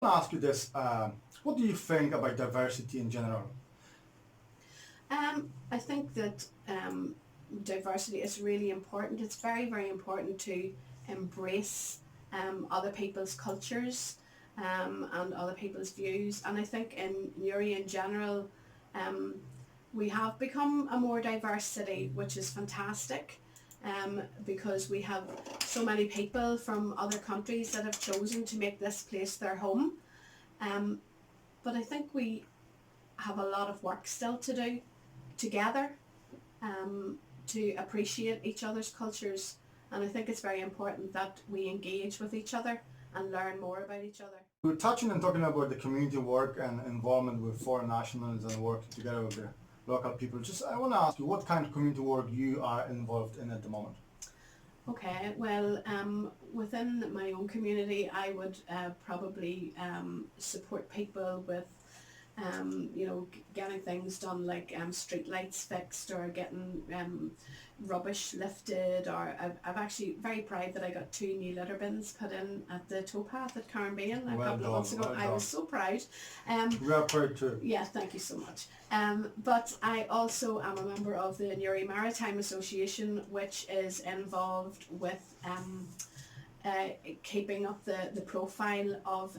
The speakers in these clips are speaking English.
To ask you this, what do you think about diversity in general? I think that diversity is really important. It's very, very important to embrace other people's cultures and other people's views. And I think in Newry in general, um, we have become a more diverse city, which is fantastic. Because we have so many people from other countries that have chosen to make this place their home. Um, but I think we have a lot of work still to do together um, to appreciate each other's cultures. And I think it's very important that we engage with each other and learn more about each other. We're touching and talking about the community work and involvement with foreign nationals and working together with the local people. Just I want to ask you, what kind of community work you are involved in at the moment? Okay, well, within my own community, I would probably support people with getting things done like street lights fixed or getting rubbish lifted. Or I've actually very proud that I got 2 new litter bins put in at the towpath at Carnbean a Well couple of months done, ago. well I was done. so proud. Um, We are proud too. yeah, thank you so much. But I also am a member of the Newry Maritime Association, which is involved with uh, keeping up the profile of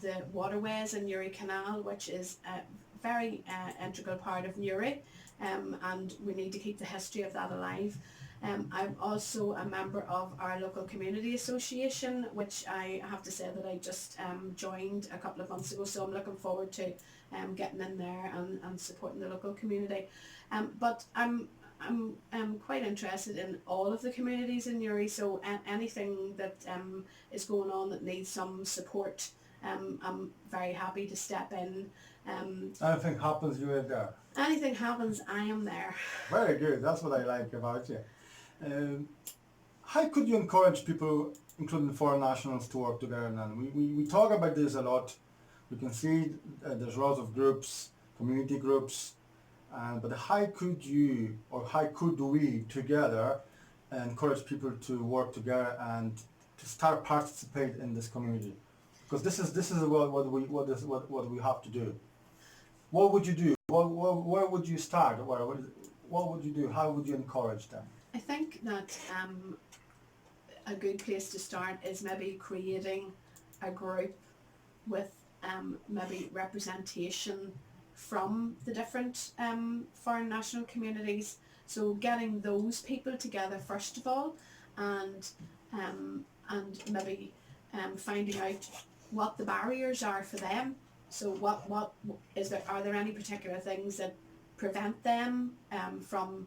the waterways in Newry Canal, which is a very integral part of Newry, and we need to keep the history of that alive. I'm also a member of our local community association, which I have to say that I just joined a couple of months ago, so I'm looking forward to getting in there and supporting the local community. But I'm quite interested in all of the communities in Newry, so anything that is going on that needs some support, I'm very happy to step in. Anything happens, you are there. Anything happens, I am there. Very good. That's what I like about you. Um, how could you encourage people, including foreign nationals, to work together? And we talk about this a lot. We can see there's lots of groups, community groups, but how could you or how could we together encourage people to work together and to start participate in this community? Because this is what we have to do. What would you do? Where would you start? What would you do? How would you encourage them? I think that a good place to start is maybe creating a group with maybe representation from the different foreign national communities. So getting those people together first of all, and maybe finding out what the barriers are for them. So what is there? Are there any particular things that prevent them from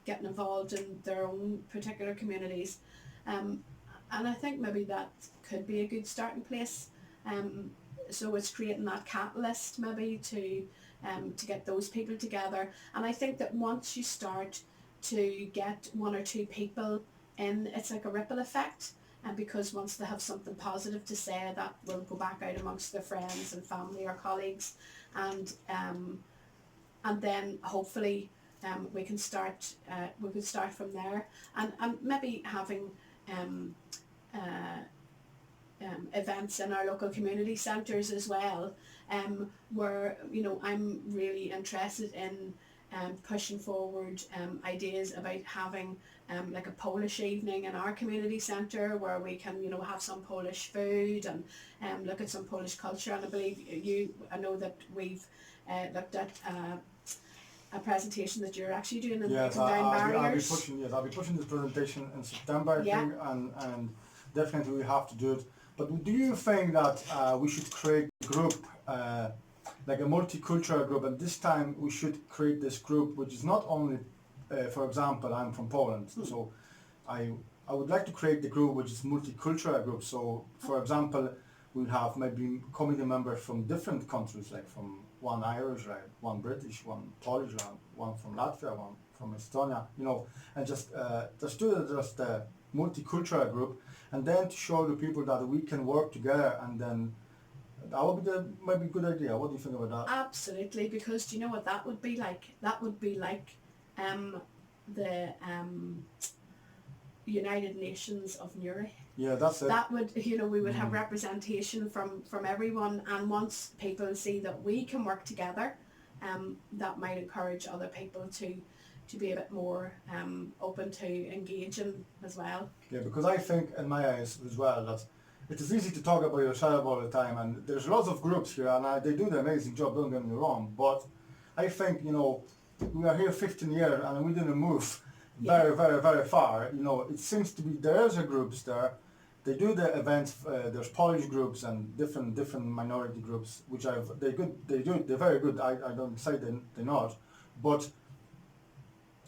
getting involved in their own particular communities? Um, and I think maybe that could be a good starting place. Um, so it's creating that catalyst maybe to get those people together. And I think that once you start to get one or two people in, it's like a ripple effect. And because once they have something positive to say, that will go back out amongst their friends and family or colleagues, and then hopefully we can start from there, and maybe having um, uh, events in our local community centres as well, where I'm really interested in pushing forward ideas about having like a Polish evening in our community centre where we can have some Polish food and look at some Polish culture. And I know that we've looked at a presentation that you're actually doing in Yes, breaking down barriers. I'll be pushing this presentation in September, I Yeah. think, and definitely we have to do it. But do you think that we should create a group, like a multicultural group, and this time we should create this group which is not only, for example, I'm from Poland, so I I would like to create the group which is multicultural group. So, for example, we have maybe committee members from different countries, like from one Irish, like one British, one Polish, one from Latvia, one from Estonia, and just do it just a multicultural group, and then to show the people that we can work together, and then that would be maybe a good idea. What do you think about that? Absolutely, because do you know what that would be like? That would be like the United Nations of Newry. Yeah, that's it. That would, we would have representation from everyone, and once people see that we can work together, that might encourage other people to be a bit more open to engaging as well. Yeah, because I think in my eyes as well that it is easy to talk about yourself all the time, and there's lots of groups here, and they do the amazing job, don't get me wrong, but I think, we are here 15 years and we didn't move very, very, very far. It seems to be there is a groups there. They do the events. There's Polish groups and different minority groups, which they're very good. I don't say they're not, but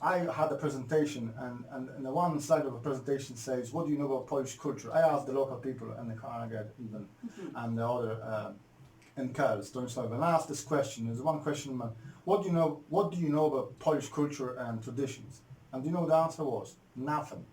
I had a presentation, and the one slide of a presentation says, "What do you know about Polish culture?" I asked the local people in the Carnegie even, and the other in Kells, and I asked this question. There's one question: What do you know? What do you know about Polish culture and traditions? And do you know what the answer was? Nothing.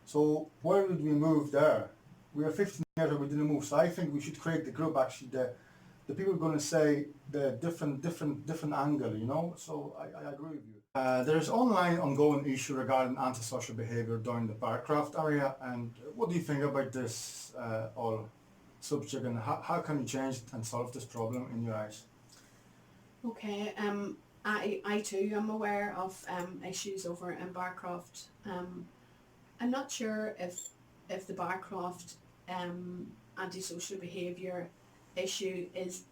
So where did we move there? We are 15 years and we didn't move. So I think we should create the group. Actually, the people are going to say the different angle. So I agree with you. There's online ongoing issue regarding antisocial behaviour during the barcraft area. And what do you think about this all subject? And how can you change and solve this problem in your eyes? Okay. I too am aware of issues over in Barcroft. I'm not sure if the Barcroft antisocial behaviour issue is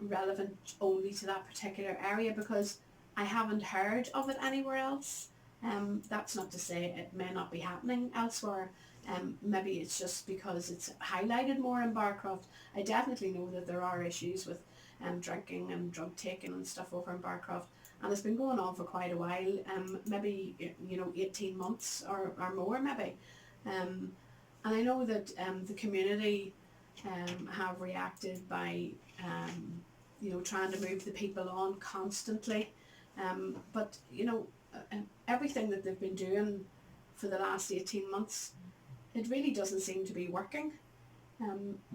relevant only to that particular area, because I haven't heard of it anywhere else. That's not to say it may not be happening elsewhere. Maybe it's just because it's highlighted more in Barcroft. I definitely know that there are issues with drinking and drug taking and stuff over in Barcroft, and it's been going on for quite a while, maybe 18 months or more maybe, and I know that the community have reacted by trying to move the people on constantly, but everything that they've been doing for the last 18 months, it really doesn't seem to be working.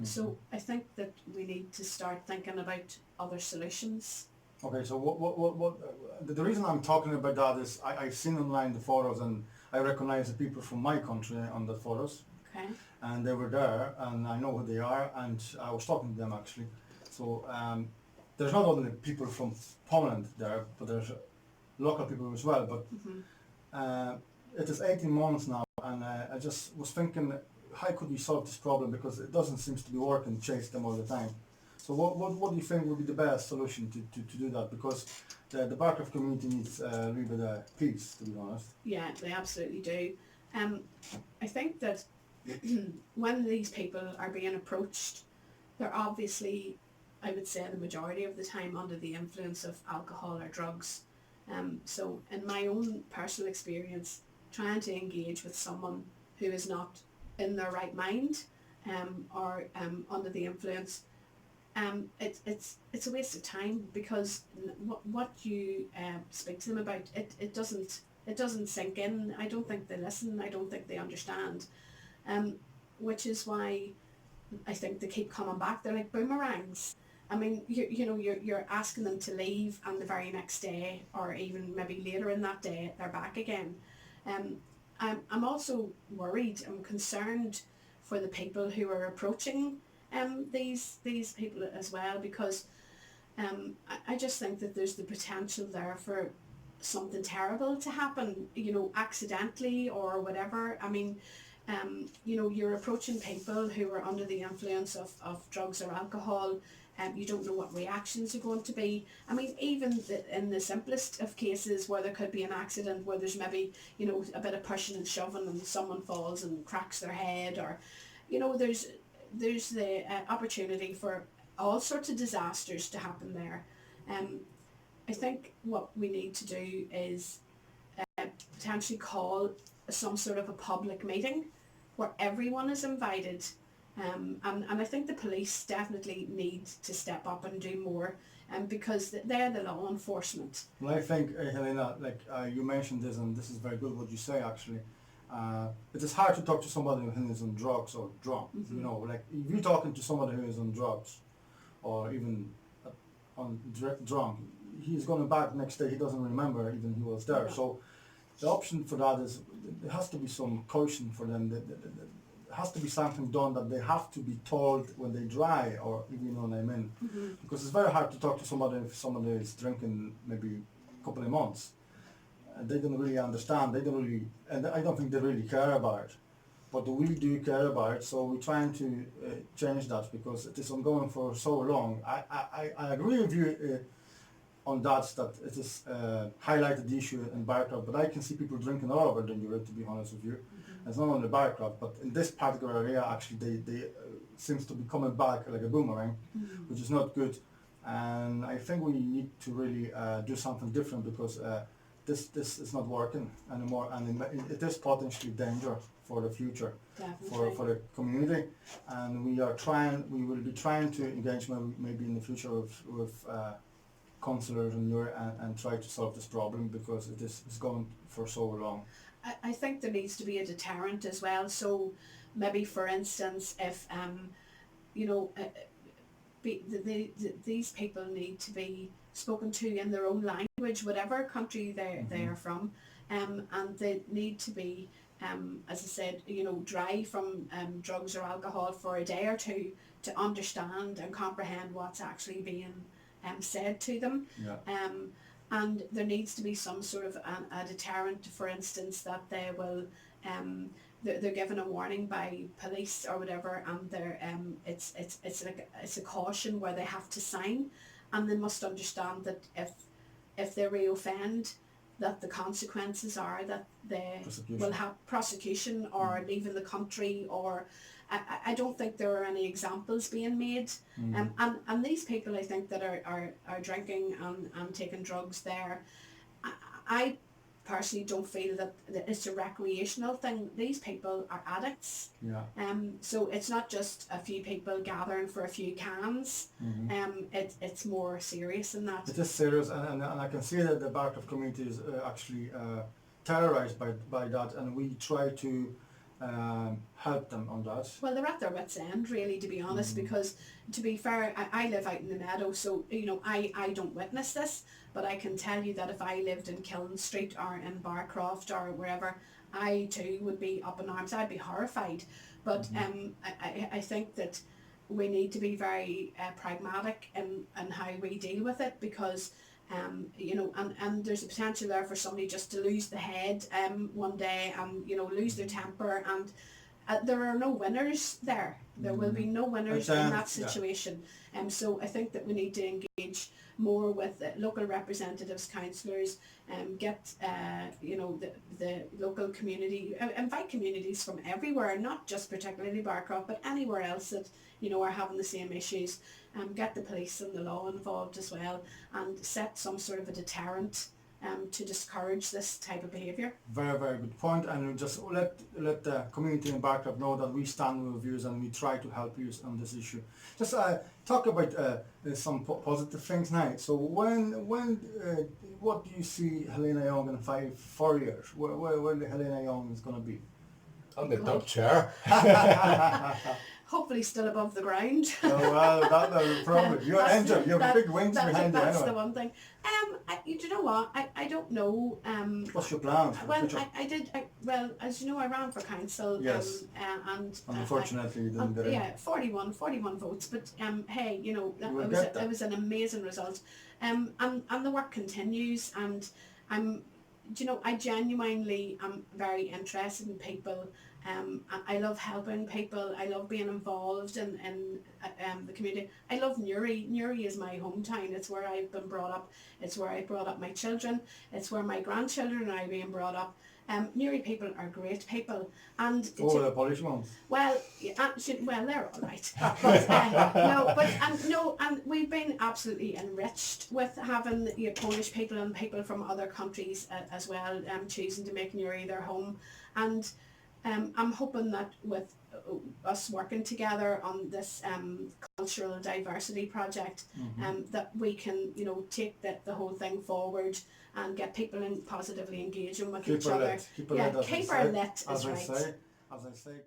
So I think that we need to start thinking about other solutions. Okay, so what the reason I'm talking about that is I've seen online the photos, and I recognize the people from my country on the photos. Okay. And they were there, and I know who they are, and I was talking to them actually. So there's not only people from Poland there, but there's local people as well. But it is 18 months now, and I just was thinking, how could we solve this problem, because it doesn't seem to be working, chase them all the time. So what do you think would be the best solution to do that? Because the Barcroft community needs a little bit of peace, to be honest. Yeah, they absolutely do. I think that when these people are being approached, they're obviously, I would say the majority of the time, under the influence of alcohol or drugs. So in my own personal experience, trying to engage with someone who is not in their right mind or under the influence, it's a waste of time, because what you speak to them about, it doesn't sink in. I don't think they listen. I don't think they understand, which is why I think they keep coming back. They're like boomerangs. I mean, you're asking them to leave, and the very next day, or even maybe later in that day, they're back again. I'm also worried. I'm concerned for the people who are approaching these people as well, because I just think that there's the potential there for something terrible to happen, accidentally or whatever. I mean, you're approaching people who are under the influence of drugs or alcohol. You don't know what reactions are going to be. I mean, even in the simplest of cases where there could be an accident, where there's maybe, a bit of pushing and shoving and someone falls and cracks their head, or, there's the opportunity for all sorts of disasters to happen there. I think what we need to do is potentially call some sort of a public meeting where everyone is invited. And I think the police definitely need to step up and do more, because they're the law enforcement. Well, I think, Helena, you mentioned this, and this is very good what you say actually. It is hard to talk to somebody who is on drugs or drunk. If you're talking to somebody who is on drugs, or even on drunk, he's going back next day, he doesn't remember even he was there. Yeah. So the option for that is there has to be some caution for them. There has to be something done that they have to be told when they dry, or if you know what I mean. Because it's very hard to talk to somebody if somebody is drinking maybe a couple of months. They don't really understand. They don't really, and I don't think they really care about it. But we do care about it, so we're trying to change that because it is ongoing for so long. I agree with you on that it is highlighted the issue in Barcroft, but I can see people drinking all over the Newry, to be honest with you. It's not only Barcroft, but in this particular area, actually, they seems to be coming back like a boomerang, which is not good. And I think we need to really do something different because this is not working anymore, and it is potentially danger for the future, for the community. And we will be trying to engage maybe in the future with councillors in Newry and try to solve this problem because it's going for so long. I think there needs to be a deterrent as well. So maybe, for instance, if these people need to be spoken to in their own language, whatever country they are from, and they need to be, as I said, dry from drugs or alcohol for a day or two to understand and comprehend what's actually being said to them. And there needs to be some sort of a deterrent, for instance, that they will they're given a warning by police or whatever, and they're it's a caution where they have to sign, and they must understand that if they reoffend, that the consequences are that they will have prosecution or leaving the country, or I don't think there are any examples being made. And these people, I think, that are drinking and taking drugs there, I personally don't feel that it's a recreational thing. These people are addicts. So it's not just a few people gathering for a few cans. It's more serious than that. It is serious, and I can see that the Barcroft community is actually terrorised by that, and we try to help them on that. Well, they're at their wits' end, really, to be honest, because, to be fair, I live out in the meadow, so I don't witness this, but I can tell you that if I lived in Kiln Street or in Barcroft or wherever, I too would be up in arms. I'd be horrified. But I think that we need to be very pragmatic in how we deal with it, because and there's a potential there for somebody just to lose the head one day and lose their temper, and there are no winners there. There will be no winners in that situation. So I think that we need to engage more with local representatives, councillors, get the local community, invite communities from everywhere, not just particularly Barcroft, but anywhere else that are having the same issues. Get the police and the law involved as well, and set some sort of a deterrent to discourage this type of behaviour. Very, very good point. And just let the community in Barcroft know that we stand with you and we try to help you on this issue. Just talk about some positive things now. So what do you see Helena Young in 4 years? Where the Helena Young is going to be? On the top chair. Hopefully still above the ground. Oh, well, that's the problem. You're an angel. You have big wings behind you. That's the one thing. Do you know what? I don't know. What's your plan? Well, well, as you know, I ran for council. Yes. And unfortunately, you didn't get it. Yeah, 41 votes. But hey, it was an amazing result. And the work continues, and I genuinely am very interested in people. I love helping people. I love being involved in the community. I love Newry. Newry is my hometown. It's where I've been brought up. It's where I brought up my children. It's where my grandchildren are being brought up. Newry people are great people. And the Polish ones. Well, they're all right. But and we've been absolutely enriched with having Polish people and people from other countries as well, choosing to make Newry their home. And I'm hoping that with us working together on this cultural diversity project, that we can, take the whole thing forward and get people positively engaging with each other. Keep her lit, that's right. As I say.